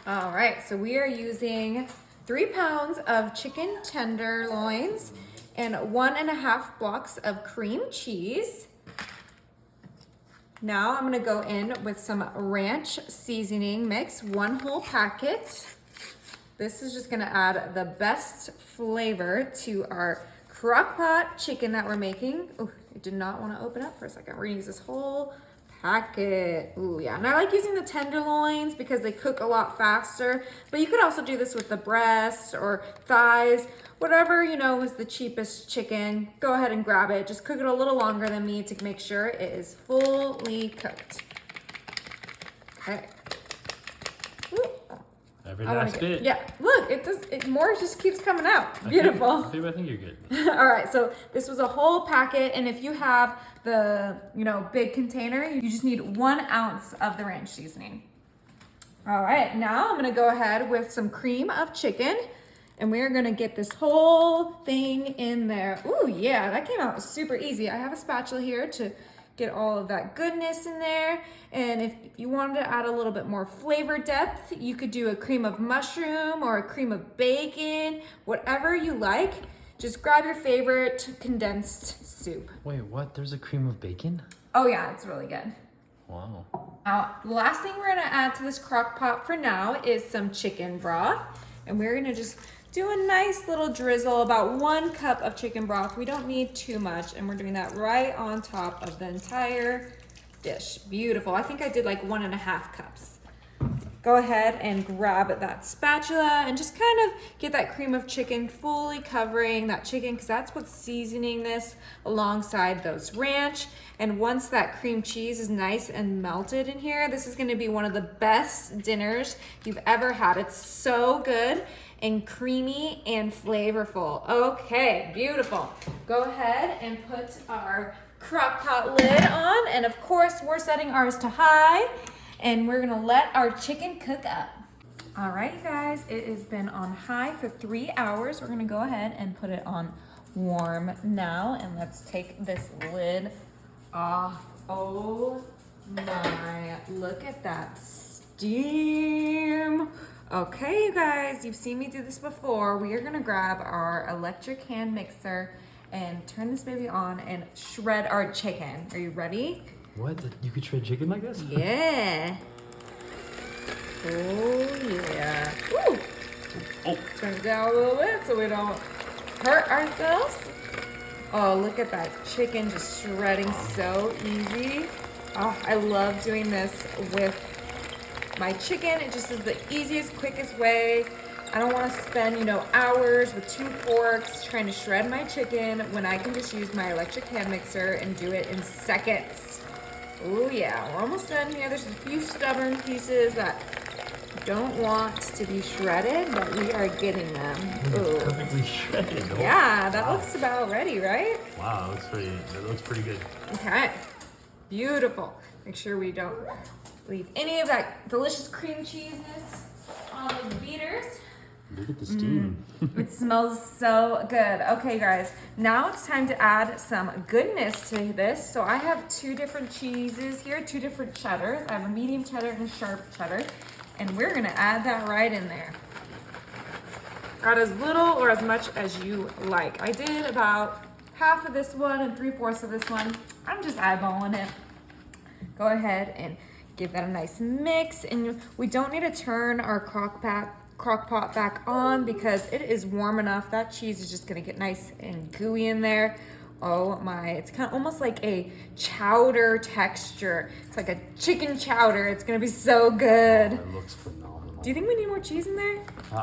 All right, so we are using 3 pounds of chicken tenderloins and 1.5 blocks of cream cheese. Now I'm gonna go in with some ranch seasoning mix, 1 whole packet. This is just gonna add the best flavor to our crock pot chicken that we're making. Oh, I did not wanna open up for a second. We're gonna use this whole packet. Ooh, yeah, and I like using the tenderloins because they cook a lot faster, but you could also do this with the breasts or thighs, whatever, you know, is the cheapest chicken. Go ahead and grab it. Just cook it a little longer than me to make sure it is fully cooked. Okay. Ooh. Every last bit. Yeah, look, more just keeps coming out. Beautiful. I think you're good. All right, so this was a whole packet, and if you have the, big container, you just need 1 ounce of the ranch seasoning. All right, now I'm gonna go ahead with some cream of chicken, and we're gonna get this whole thing in there. Ooh, yeah, that came out super easy. I have a spatula here to get all of that goodness in there. And if you wanted to add a little bit more flavor depth, you could do a cream of mushroom or a cream of bacon, whatever you like. Just grab your favorite condensed soup. Wait, what? There's a cream of bacon? Oh yeah, it's really good. Wow. Now, the last thing we're gonna add to this crock pot for now is some chicken broth. And we're gonna just do a nice little drizzle, about 1 cup of chicken broth. We don't need too much, and we're doing that right on top of the entire dish. Beautiful. I think I did like 1.5 cups. Go ahead and grab that spatula and just kind of get that cream of chicken fully covering that chicken, because that's what's seasoning this alongside those ranch. And once that cream cheese is nice and melted in here, this is going to be one of the best dinners you've ever had. It's so good and creamy and flavorful. Okay, beautiful. Go ahead and put our crock pot lid on, and of course we're setting ours to high, and we're gonna let our chicken cook up. All right, you guys, it has been on high for 3 hours. We're gonna go ahead and put it on warm now, and let's take this lid off. Oh my, look at that steam. Okay, you guys, you've seen me do this before. We are gonna grab our electric hand mixer and turn this baby on and shred our chicken. Are you ready? What? You could shred chicken like this? Yeah. Oh, yeah. Woo! Oh. Turn it down a little bit so we don't hurt ourselves. Oh, look at that chicken just shredding so easy. Oh, I love doing this with my chicken. It just is the easiest, quickest way. I don't want to spend, hours with 2 forks trying to shred my chicken when I can just use my electric hand mixer and do it in seconds. Oh yeah, we're almost done here. There's a few stubborn pieces that don't want to be shredded, but we are getting them. Ooh. Perfectly shredded. Oh. Yeah, that looks about ready, right? Wow, that looks pretty good. Okay, beautiful. Make sure we don't leave any of that delicious cream cheesiness on those beaters. Look at the steam. It smells so good. Okay, guys, now it's time to add some goodness to this. So I have 2 different cheeses here, 2 different cheddars. I have a medium cheddar and a sharp cheddar, and we're gonna add that right in there. Add as little or as much as you like. I did about half of this one and 3/4 of this one. I'm just eyeballing it. Go ahead and give that a nice mix, and we don't need to turn our crock pot back on because it is warm enough. That cheese is just gonna get nice and gooey in there. Oh my, it's kind of almost like a chowder texture. It's like a chicken chowder. It's gonna be so good. Oh, it looks phenomenal. Do you think we need more cheese in there?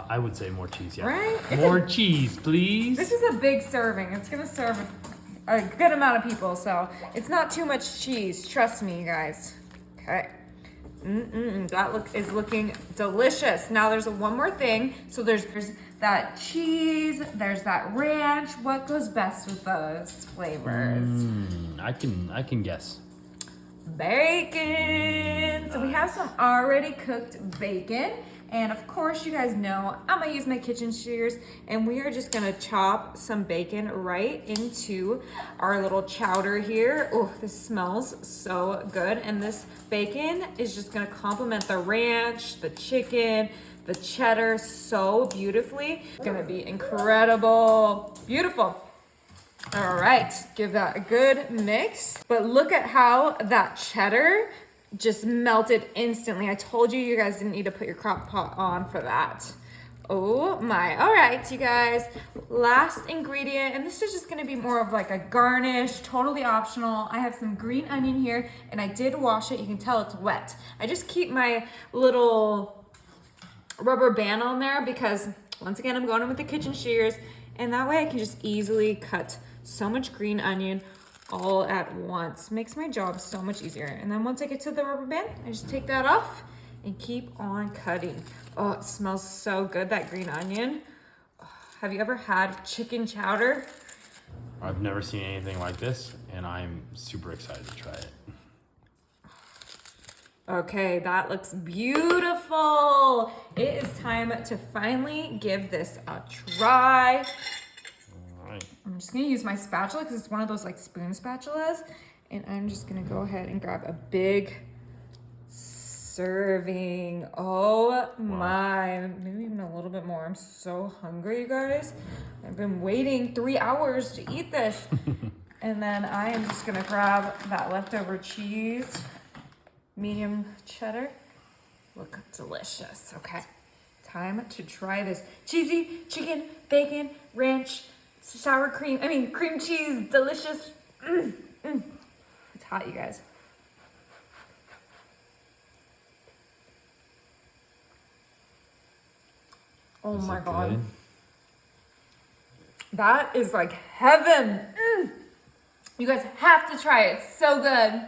I would say more cheese, yeah. Right? More cheese, please. This is a big serving. It's gonna serve a good amount of people, so it's not too much cheese. Trust me, you guys. Okay. That is looking delicious. Now there's one more thing. So there's that cheese, there's that ranch. What goes best with those flavors? I can guess. Bacon. So we have some already cooked bacon. And of course, you guys know I'm gonna use my kitchen shears, and we are just gonna chop some bacon right into our little chowder here. Oh, this smells so good. And this bacon is just gonna complement the ranch, the chicken, the cheddar so beautifully. It's gonna be incredible. Beautiful. All right, give that a good mix. But look at how that cheddar just melted instantly. I told you you guys didn't need to put your crock pot on for that. Oh my. All right, you guys, last ingredient, and this is just gonna be more of like a garnish, totally optional. I have some green onion here, and I did wash it. You can tell it's wet. I just keep my little rubber band on there because, once again, I'm going in with the kitchen shears, and that way I can just easily cut so much green onion all at once. Makes my job so much easier. And then once I get to the rubber band, I just take that off and keep on cutting. Oh, it smells so good, that green onion. Oh, have you ever had chicken chowder? I've never seen anything like this, and I'm super excited to try it. Okay, that looks beautiful. It is time to finally give this a try. All right. I'm just gonna use my spatula because it's one of those like spoon spatulas. And I'm just gonna go ahead and grab a big serving. Oh my, maybe even a little bit more. I'm so hungry, you guys. I've been waiting 3 hours to eat this. And then I am just gonna grab that leftover cheese, medium cheddar. Look delicious. Okay, time to try this cheesy chicken, bacon, ranch, sour cream. I mean, cream cheese, delicious. It's hot, you guys. Oh Is my it God. good? That is like heaven. You guys have to try it. It's so good.